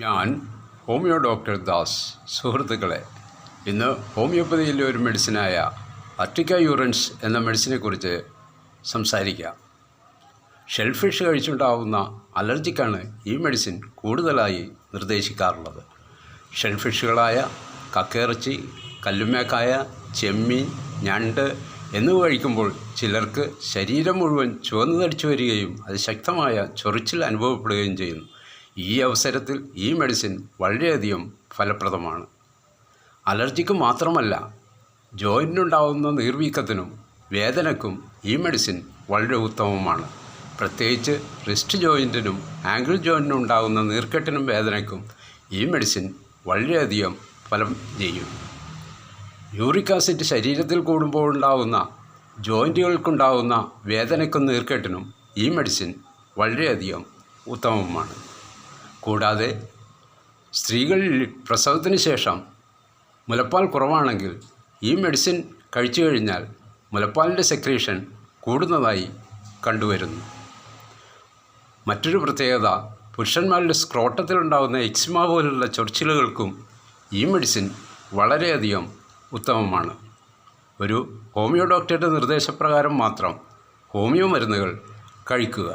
ഞാൻ homeo doctor Das. സുഹൃത്തുക്കളെ, ഇന്ന് ഹോമിയോപ്പതിയിലെ ഒരു മെഡിസിനായ അർട്ടിക്ക യൂറൻസ് എന്ന മെഡിസിനെക്കുറിച്ച് സംസാരിക്കാം. ഷെൽഫിഷ് കഴിച്ചുണ്ടാവുന്ന അലർജിക്കാണ് ഈ മെഡിസിൻ കൂടുതലായി നിർദ്ദേശിക്കാറുള്ളത്. ഷെൽഫിഷുകളായ കക്കയിറച്ചി, കല്ലുമ്മേക്കായ, ചെമ്മീൻ, ഞണ്ട് എന്നിവ കഴിക്കുമ്പോൾ ചിലർക്ക് ശരീരം മുഴുവൻ ചുവന്നു തടിച്ചു വരികയും അതിശക്തമായ ചൊറിച്ചിൽ അനുഭവപ്പെടുകയും ചെയ്യുന്നു. ഈ അവസരത്തിൽ ഈ മെഡിസിൻ വളരെയധികം ഫലപ്രദമാണ്. അലർജിക്ക് മാത്രമല്ല, ജോയിൻറ്റിനുണ്ടാകുന്ന നീർവീക്കത്തിനും വേദനയ്ക്കും ഈ മെഡിസിൻ വളരെ ഉത്തമമാണ്. പ്രത്യേകിച്ച് റിസ്റ്റ് ജോയിൻറ്റിനും ആങ്കിൾ ജോയിൻറ്റിനും ഉണ്ടാകുന്ന നീർക്കെട്ടിനും വേദനയ്ക്കും ഈ മെഡിസിൻ വളരെയധികം ഫലം ചെയ്യും. യൂറിക് ആസിഡ് ശരീരത്തിൽ കൂടുമ്പോൾ ഉണ്ടാകുന്ന ജോയിൻറ്റുകൾക്കുണ്ടാകുന്ന വേദനയ്ക്കും നീർക്കെട്ടിനും ഈ മെഡിസിൻ വളരെയധികം ഉത്തമമാണ്. കൂടാതെ സ്ത്രീകളിൽ പ്രസവത്തിന് ശേഷം മുലപ്പാൽ കുറവാണെങ്കിൽ ഈ മെഡിസിൻ കഴിച്ചു കഴിഞ്ഞാൽ മുലപ്പാലിൻ്റെ സെക്രീഷൻ കൂടുന്നതായി കണ്ടുവരുന്നു. മറ്റൊരു പ്രത്യേകത, പുരുഷന്മാരുടെ സ്ക്രോട്ടത്തിലുണ്ടാകുന്ന എക്സിമ പോലുള്ള ചൊറിച്ചിലുകൾക്കും ഈ മെഡിസിൻ വളരെയധികം ഉത്തമമാണ്. ഒരു ഹോമിയോ ഡോക്ടറുടെ നിർദ്ദേശപ്രകാരം മാത്രം ഹോമിയോ മരുന്നുകൾ കഴിക്കുക.